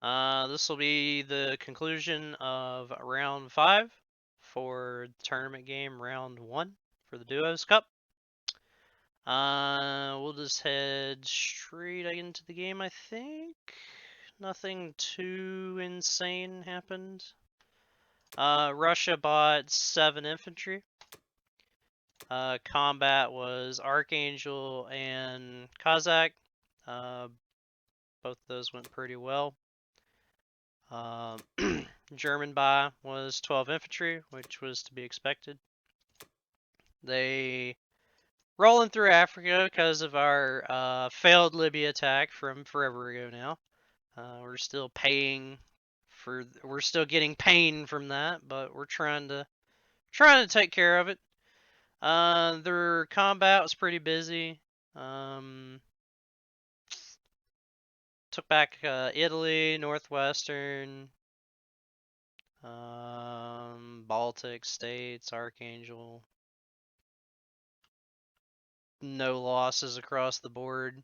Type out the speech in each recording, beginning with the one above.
This will be the conclusion of round 5 for the tournament game round 1 for the Duos Cup. We'll just head straight into the game, I think. Nothing too insane happened. Russia bought 7 infantry. Combat was Archangel and Kazakh. Both of those went pretty well. German buy was 12 infantry, which was to be expected. They rolling through Africa because of our failed Libya attack from forever ago now. We're still paying for, we're still getting pain from that, but we're trying to take care of it. Their combat was pretty busy. Took back Italy, Northwestern, Baltic states, Archangel. No losses across the board,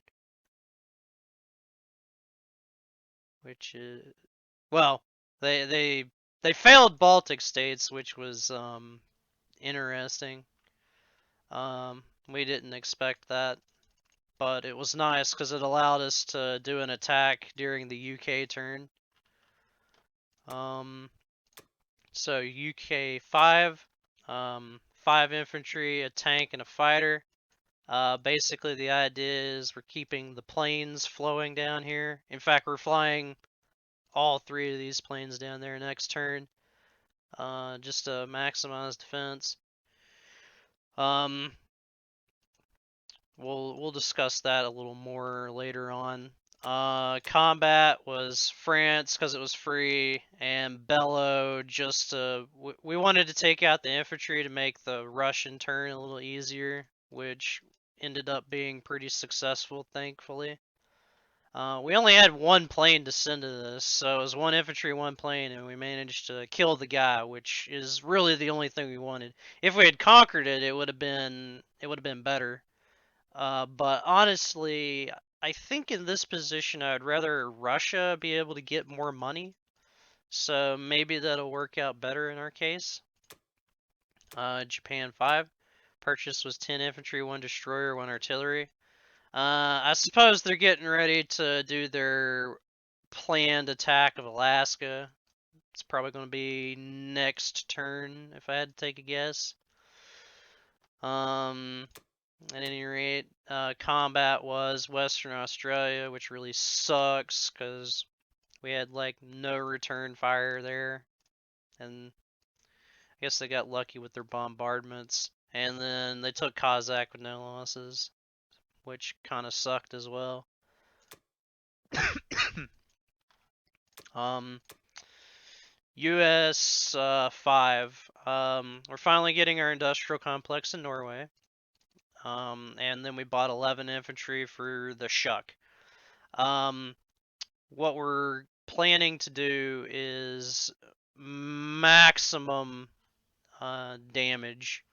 which is, well, they failed Baltic states, which was interesting. We didn't expect that, but it was nice because it allowed us to do an attack during the UK turn. So UK 5, 5 infantry, a tank, and a fighter. Basically, the idea is we're keeping the planes flowing down here. In fact, we're flying all 3 of these planes down there next turn, just to maximize defense. We'll discuss that a little more later on. Combat was France because it was free, and Bello just to, we wanted to take out the infantry to make the Russian turn a little easier, which ended up being pretty successful, thankfully. We only had 1 plane to send to this, so it was 1 infantry, 1 plane, and we managed to kill the guy, which is really the only thing we wanted. If we had conquered it, it would have been better. But honestly, I think in this position, I'd rather Russia be able to get more money. So maybe that'll work out better in our case. Japan 5. Purchase was 10 infantry, 1 destroyer, 1 artillery. I suppose they're getting ready to do their planned attack of Alaska. It's probably going to be next turn, if I had to take a guess. At any rate, combat was Western Australia, which really sucks because we had like no return fire there, and I guess they got lucky with their bombardments. And then they took Kazakh with no losses, which kind of sucked as well. US 5. We're finally getting our industrial complex in Norway. And then we bought 11 infantry for the Shuck. What we're planning to do is maximum damage.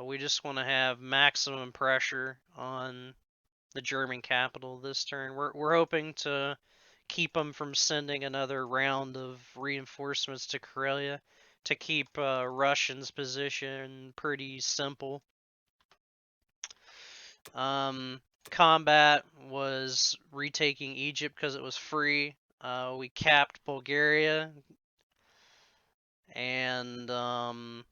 We just want to have maximum pressure on the German capital this turn. We're hoping to keep them from sending another round of reinforcements to Karelia to keep Russians' position pretty simple. Combat was retaking Egypt because it was free. We capped Bulgaria, and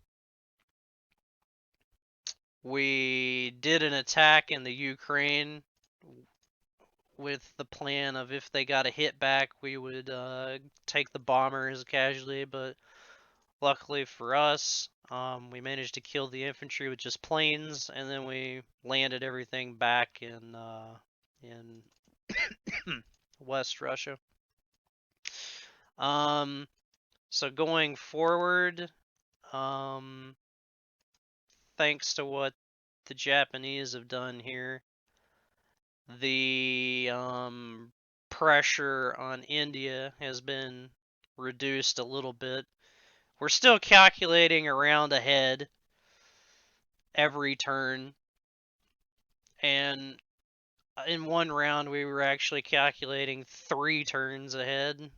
we did an attack in the Ukraine with the plan of if they got a hit back, we would take the bomber as a casualty, but luckily for us, we managed to kill the infantry with just planes, and then we landed everything back in West Russia. So going forward, thanks to what the Japanese have done here, the pressure on India has been reduced a little bit. We're still calculating around ahead every turn, and in one round we were actually calculating 3 turns ahead.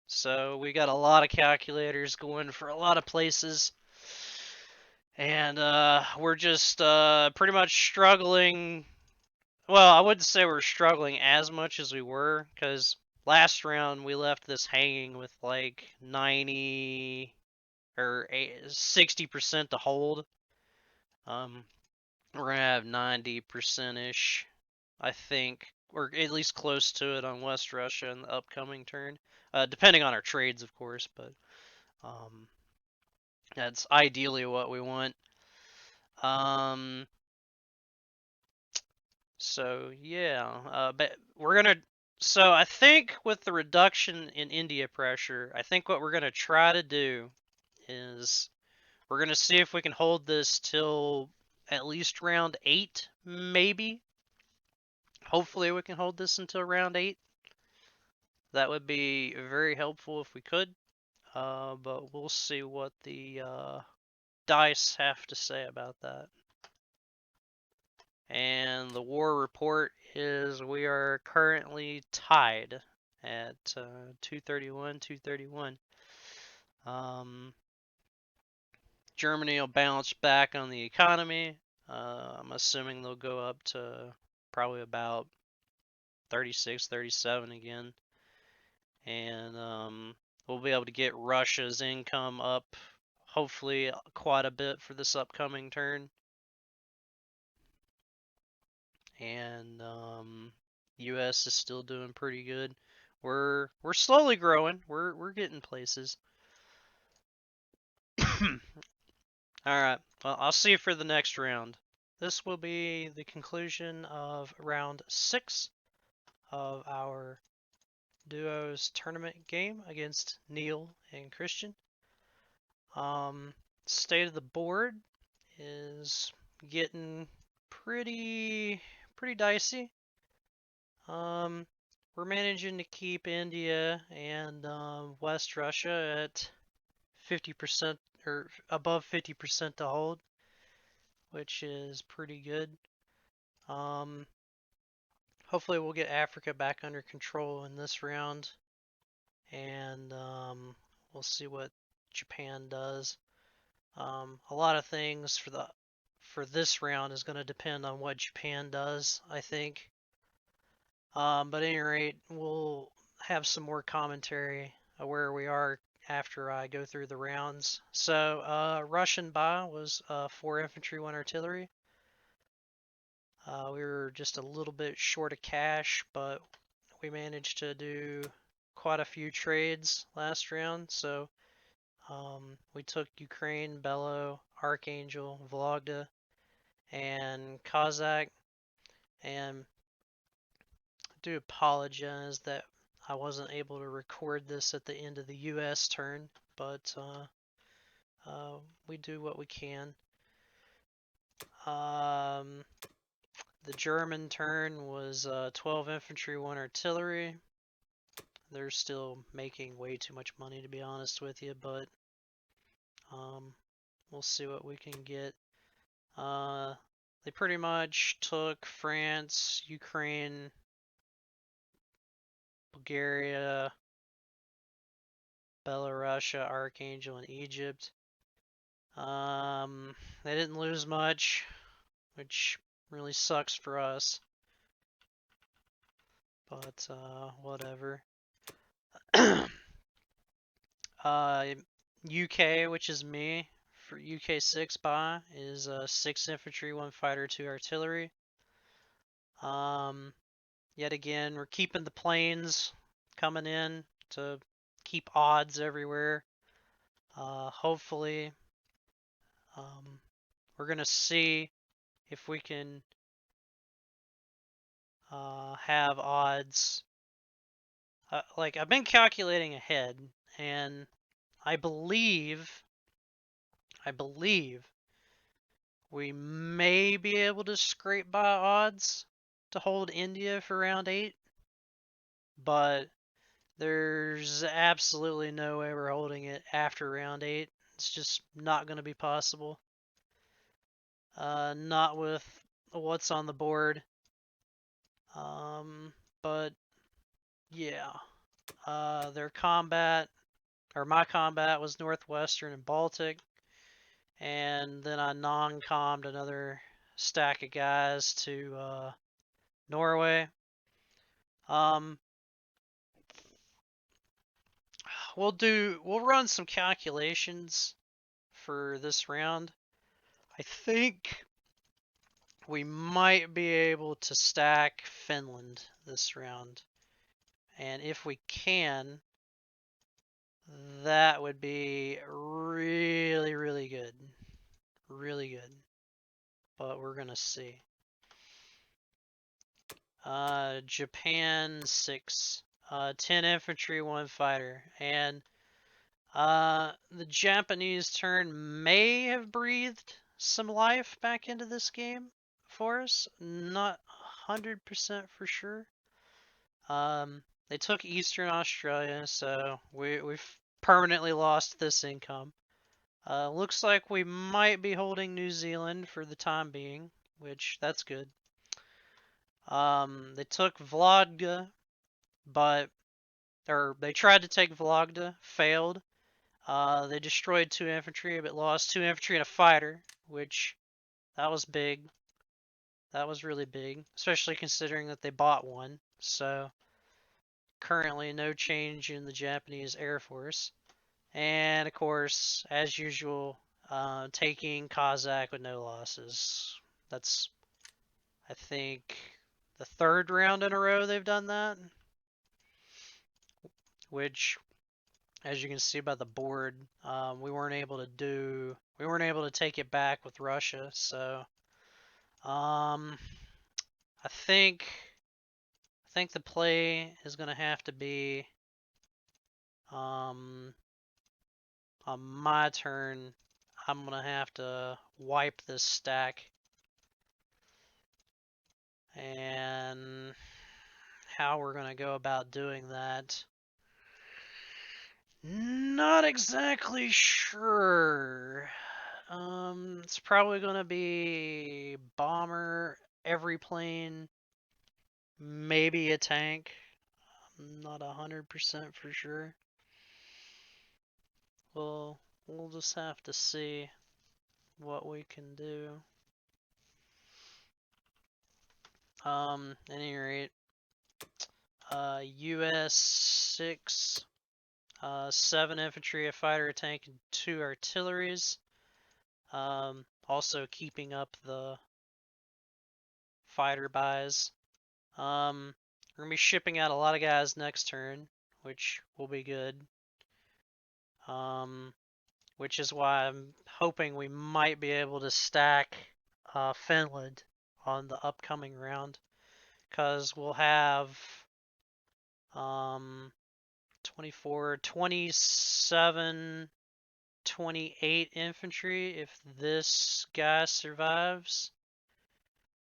So we got a lot of calculators going for a lot of places. And we're just pretty much struggling. Well, I wouldn't say we're struggling as much as we were, because last round we left this hanging with like 90 or 60% to hold. We're gonna have 90% ish, I think, or at least close to it on West Russia in the upcoming turn, depending on our trades, of course. But um, that's ideally what we want. So yeah, but we're gonna. So I think with the reduction in India pressure, I think what we're gonna try to do is we're gonna see if we can hold this till at least round 8, maybe. Hopefully we can hold this until round 8. That would be very helpful if we could. But we'll see what the dice have to say about that. And the war report is we are currently tied at 231, 231. Germany will bounce back on the economy. I'm assuming they'll go up to probably about 36, 37 again. And we'll be able to get Russia's income up, hopefully quite a bit for this upcoming turn. And U.S. is still doing pretty good. We're slowly growing. We're getting places. All right. Well, I'll see you for the next round. This will be the conclusion of round 6 of our duos tournament game against Neil and Christian. State of the board is getting pretty dicey. We're managing to keep India and West Russia at 50% or above 50% to hold, which is pretty good. Hopefully we'll get Africa back under control in this round, and we'll see what Japan does. A lot of things for this round is going to depend on what Japan does, I think. But at any rate, we'll have some more commentary of where we are after I go through the rounds. So Russian Ba was 4 infantry, 1 artillery. We were just a little bit short of cash, but we managed to do quite a few trades last round. So we took Ukraine, Belo, Archangel, Vologda, and Kazakh. And I do apologize that I wasn't able to record this at the end of the U.S. turn, but we do what we can. The German turn was 12 infantry, 1 artillery. They're still making way too much money, to be honest with you, but we'll see what we can get. They pretty much took France, Ukraine, Bulgaria, Belarusia, Archangel, and Egypt. They didn't lose much, which really sucks for us. But whatever. UK, which is me, for UK 6 Ba, is 6 infantry, 1 fighter, 2 artillery. Yet again, we're keeping the planes coming in to keep odds everywhere. Hopefully, we're gonna see if we can have odds. Like I've been calculating ahead, and I believe we may be able to scrape by odds to hold India for round 8, but there's absolutely no way we're holding it after round 8. It's just not going to be possible. Not with what's on the board. But yeah, their combat, or my combat, was Northwestern and Baltic, and then I non-commed another stack of guys to Norway. We'll run some calculations for this round. I think we might be able to stack Finland this round. And if we can, that would be really, really good. Really good. But we're going to see. Japan 6. 10 infantry, 1 fighter. And the Japanese turn may have breathed some life back into this game for us. Not 100% for sure. They took Eastern Australia, so we've permanently lost this income. Looks like we might be holding New Zealand for the time being, which that's good. They took Vlogda, or they tried to take Vlogda, failed. They destroyed 2 infantry, but lost 2 infantry and a fighter, which that was big. That was really big, especially considering that they bought one. So currently no change in the Japanese Air Force. And of course, as usual, taking Kazakh with no losses. That's, I think, the 3rd round in a row they've done that. Which, as you can see by the board, we weren't able to take it back with Russia. So, I think the play is gonna have to be, on my turn, I'm gonna have to wipe this stack. And how we're gonna go about doing that, not exactly sure. It's probably gonna be bomber, every plane, maybe a tank. I'm not 100% for sure. We'll just have to see what we can do. At any rate, US 6, 7 infantry, a fighter, a tank, and 2 artilleries. Also keeping up the fighter buys. We're gonna be shipping out a lot of guys next turn, which will be good. Which is why I'm hoping we might be able to stack Finland on the upcoming round, because we'll have 24, 27, 28 infantry if this guy survives,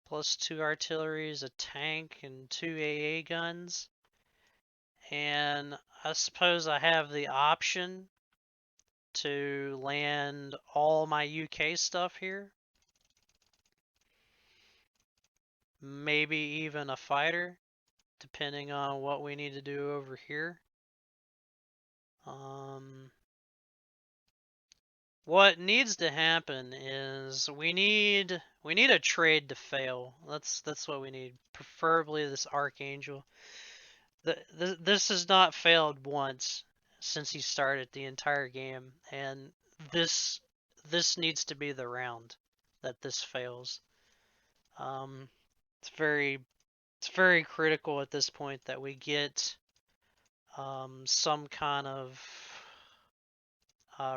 plus 2 artilleries, a tank, and 2 AA guns. And I suppose I have the option to land all my UK stuff here. Maybe even a fighter, depending on what we need to do over here. What needs to happen is we need a trade to fail. That's what we need. Preferably this Archangel. This has not failed once since he started the entire game, and this needs to be the round that this fails. It's very critical at this point that we get some kind of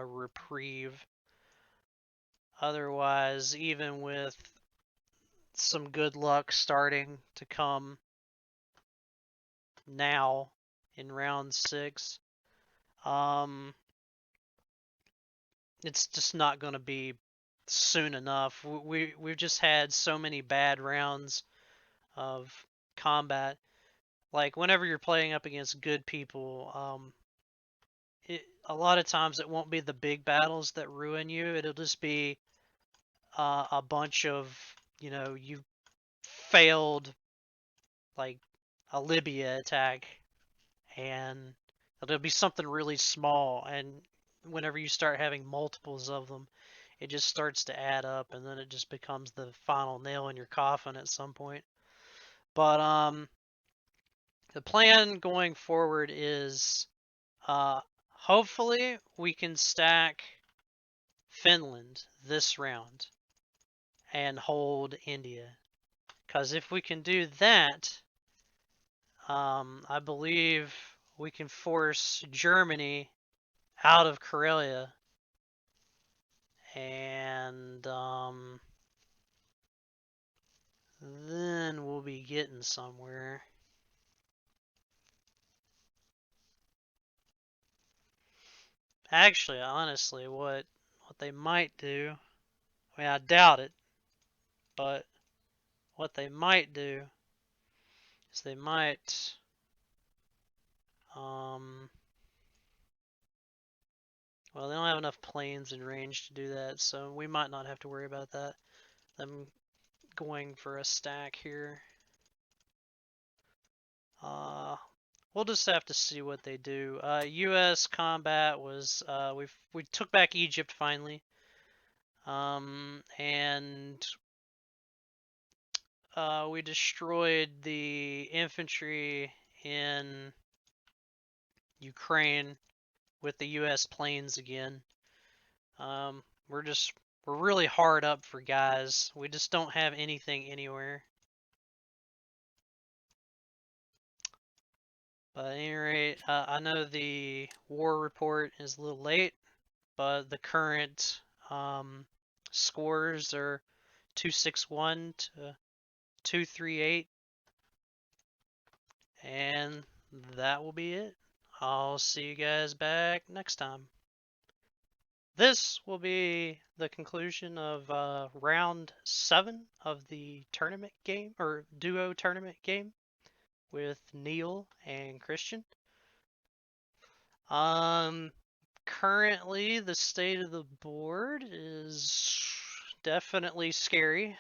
reprieve. Otherwise, even with some good luck starting to come now in round 6, it's just not going to be soon enough. We've just had so many bad rounds of combat. Like, whenever you're playing up against good people, a lot of times it won't be the big battles that ruin you. It'll just be a bunch of, you failed like a Libya attack, and it'll be something really small, and whenever you start having multiples of them, it just starts to add up, and then it just becomes the final nail in your coffin at some point. But the plan going forward is hopefully we can stack Finland this round and hold India. Because if we can do that, I believe we can force Germany out of Karelia, and then we'll be getting somewhere. Actually, honestly, what they might do, I mean, I doubt it, but what they might do is they might well, they don't have enough planes in range to do that, so we might not have to worry about that. I'm going for a stack here. We'll just have to see what they do. U.S. combat was we took back Egypt finally, and we destroyed the infantry in Ukraine with the U.S. planes again. We're really hard up for guys. We just don't have anything anywhere. But at any rate, I know the war report is a little late, but the current scores are 261 to 238, and that will be it. I'll see you guys back next time. This will be the conclusion of round 7 of the tournament game, or duo tournament game, with Neil and Christian. Currently the state of the board is definitely scary.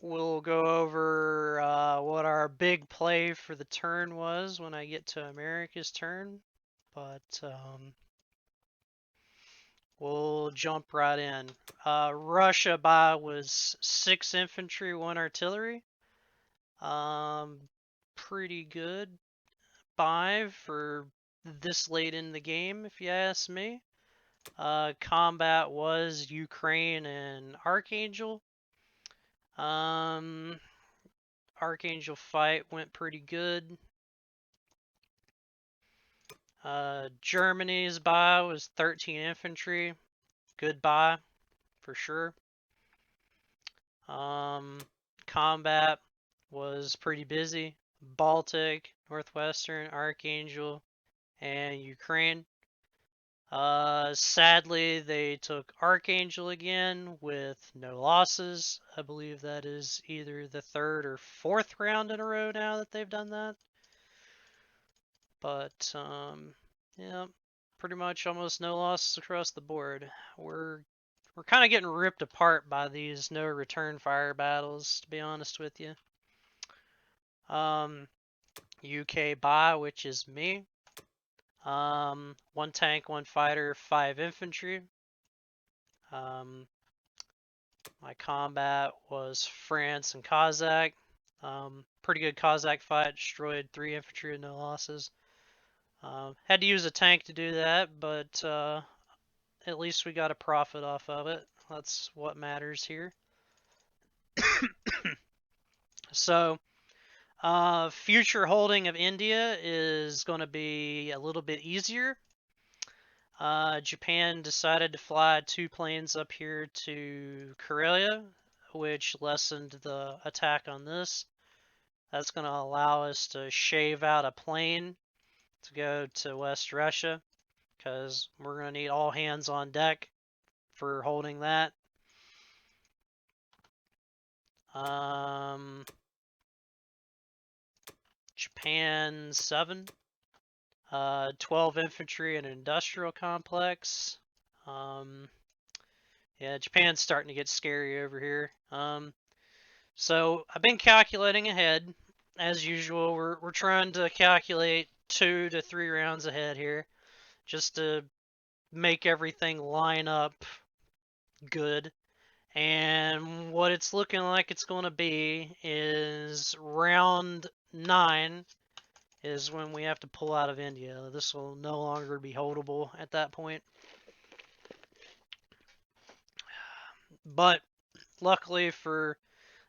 We'll go over what our big play for the turn was when I get to America's turn, but we'll jump right in. Russia buy was 6 infantry, 1 artillery. Pretty good buy for this late in the game, if you ask me. Combat was Ukraine and Archangel. Archangel fight went pretty good. Germany's buy was 13 infantry. Good buy, for sure. Combat was pretty busy. Baltic, Northwestern, Archangel, and Ukraine. Sadly, they took Archangel again with no losses. I believe that is either the 3rd or 4th round in a row now that they've done that. But, yeah, pretty much almost no losses across the board. We're kind of getting ripped apart by these no return fire battles, to be honest with you. UK buy, which is me. 1 tank, 1 fighter, 5 infantry. My combat was France and Kazakh. Pretty good Kazakh fight, destroyed 3 infantry with no losses. Had to use a tank to do that, but at least we got a profit off of it. That's what matters here. So, future holding of India is going to be a little bit easier. Japan decided to fly 2 planes up here to Karelia, which lessened the attack on this. That's going to allow us to shave out a plane to go to West Russia, because we're going to need all hands on deck for holding that. Japan 7, 12 infantry and an industrial complex. Yeah, Japan's starting to get scary over here. So I've been calculating ahead, as usual. We're trying to calculate 2 to 3 rounds ahead here, just to make everything line up good. And what it's looking like it's going to be is round 9 is when we have to pull out of India. This will no longer be holdable at that point. But luckily for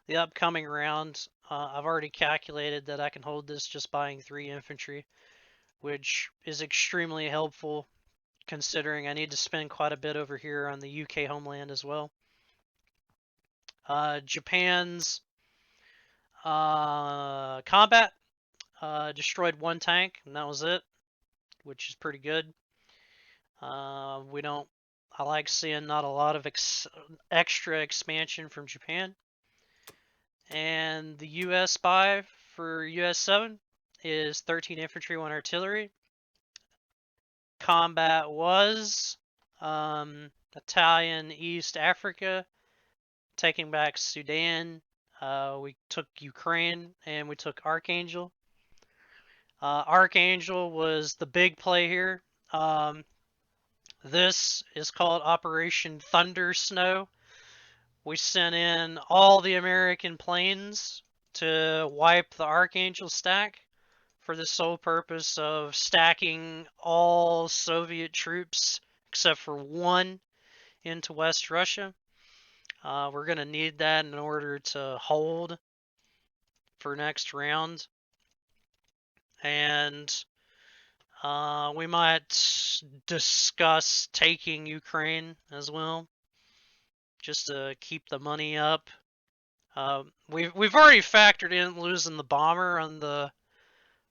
the upcoming round, I've already calculated that I can hold this just buying 3 infantry, which is extremely helpful considering I need to spend quite a bit over here on the UK homeland as well. Japan's combat destroyed 1 tank, and that was it, which is pretty good. We don't. I like seeing not a lot of extra expansion from Japan. And the US buy for US 7 is 13 infantry, 1 artillery. Combat was Italian East Africa, taking back Sudan. We took Ukraine, and we took Archangel. Archangel was the big play here. This is called Operation Thunder Snow. We sent in all the American planes to wipe the Archangel stack for the sole purpose of stacking all Soviet troops except for 1 into West Russia. We're going to need that in order to hold for next round. And we might discuss taking Ukraine as well, just to keep the money up. We've already factored in losing the bomber on the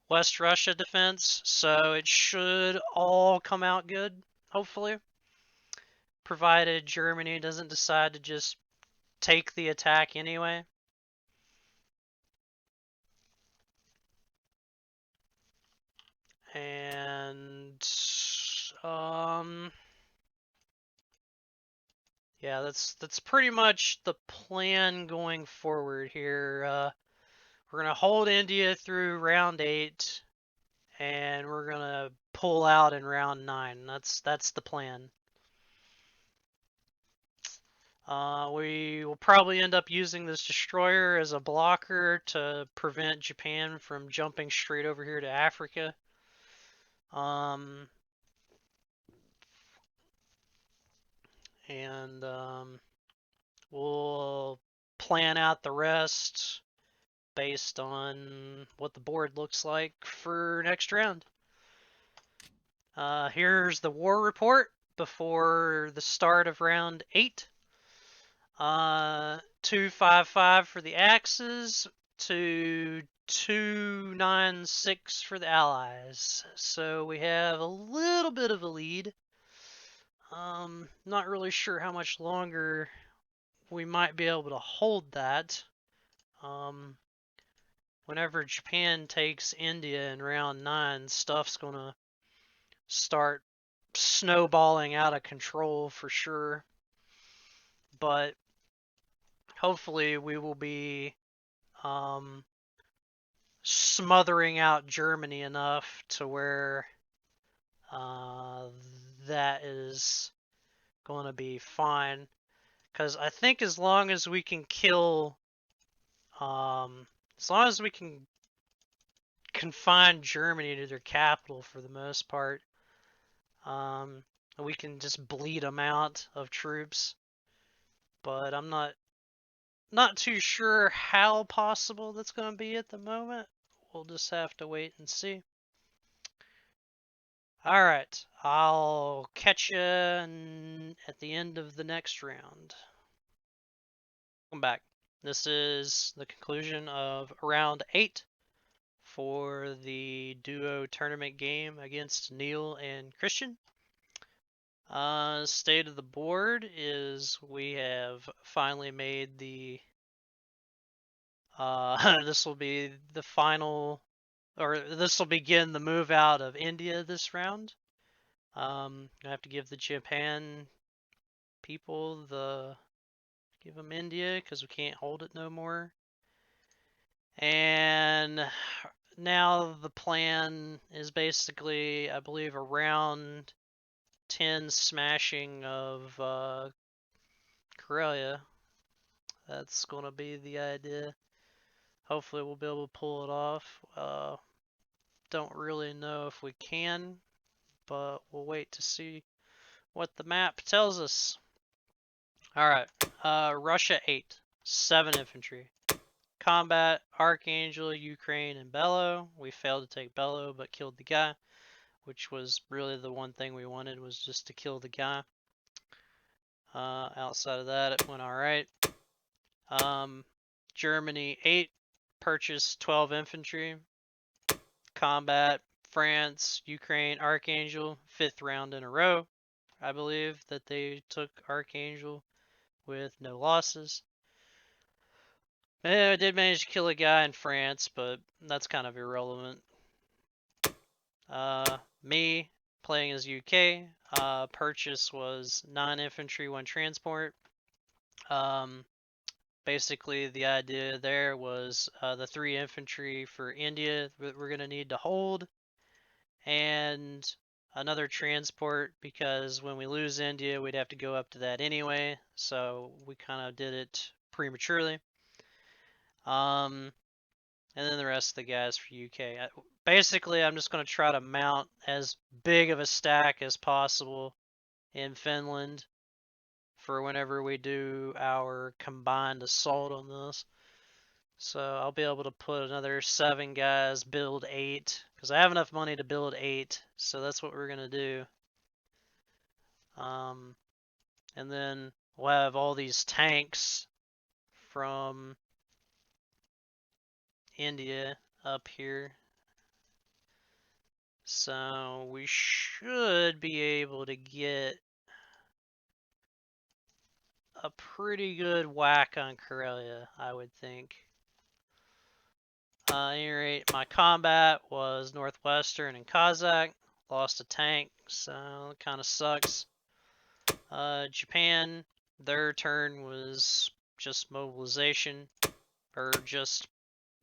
West Russia defense, so it should all come out good, hopefully, provided Germany doesn't decide to just take the attack anyway. And yeah, that's pretty much the plan going forward here. We're gonna hold India through round 8, and we're gonna pull out in round 9. That's the plan. We will probably end up using this destroyer as a blocker to prevent Japan from jumping straight over here to Africa. And we'll plan out the rest based on what the board looks like for next round. Here's the war report before the start of round 8. 255 for the Axis to 296 for the Allies. So we have a little bit of a lead. Not really sure how much longer we might be able to hold that. Whenever Japan takes India in round 9, stuff's gonna start snowballing out of control for sure. But hopefully we will be smothering out Germany enough to where that is going to be fine. Because I think as long as we can kill, as long as we can confine Germany to their capital for the most part, we can just bleed them out of troops. But I'm not too sure how possible that's going to be at the moment. We'll just have to wait and see. Alright, I'll catch you at the end of the next round. Welcome back. This is the conclusion of round 8 for the duo tournament game against Neil and Christian. State of the board is we have finally made the this will be the final, or this will begin the move out of India this round. I have to give the Japan people give them India because we can't hold it no more. And now the plan is basically, I believe, around 10 smashing of Karelia. That's going to be the idea. Hopefully we'll be able to pull it off. Don't really know if we can, but we'll wait to see what the map tells us. Alright, Russia 8, 7 infantry. Combat, Archangel, Ukraine, and Bello. We failed to take Bello, but killed the guy, which was really the one thing we wanted, was just to kill the guy. Outside of that, it went alright. Germany 8, purchased 12 infantry. Combat, France, Ukraine, Archangel, 5th round in a row. I believe that they took Archangel with no losses. I did manage to kill a guy in France, but that's kind of irrelevant. Me playing as UK, purchase was 9 infantry, 1 transport. Basically the idea there was the 3 infantry for India that we're going to need to hold, and another transport because when we lose India we'd have to go up to that anyway, so we kind of did it prematurely. And then the rest of the guys for UK. Basically, I'm just going to try to mount as big of a stack as possible in Finland for whenever we do our combined assault on this. So I'll be able to put another 7 guys, build 8, because I have enough money to build 8, so that's what we're going to do. And then we'll have all these tanks from India up here. So we should be able to get a pretty good whack on Karelia, I would think. At any rate, my combat was Northwestern and Kazakh. Lost a tank, so it kind of sucks. Japan, their turn was just mobilization, or just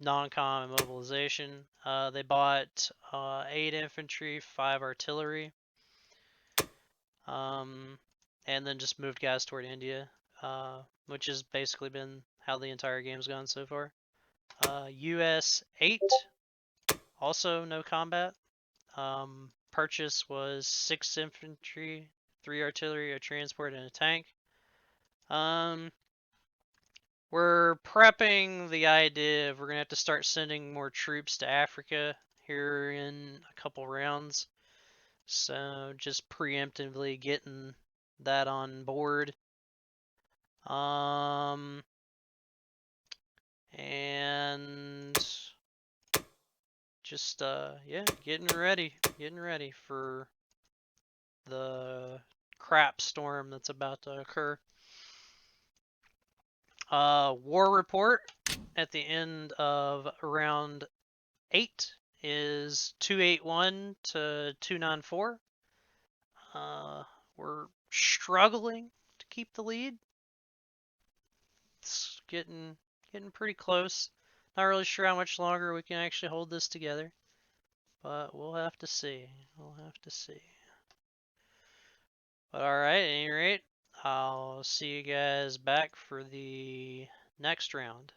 non-com and mobilization. They bought 8 infantry, 5 artillery, and then just moved guys toward India, which has basically been how the entire game's gone so far. US 8, also no combat. Purchase was 6 infantry, 3 artillery, a transport, and a tank. We're prepping the idea of we're going to have to start sending more troops to Africa here in a couple rounds. So just preemptively getting that on board. And just yeah, getting ready for the crap storm that's about to occur. War report at the end of round 8 is 281 to 294. We're struggling to keep the lead. It's getting pretty close. Not really sure how much longer we can actually hold this together, but we'll have to see. But alright, at any rate, I'll see you guys back for the next round.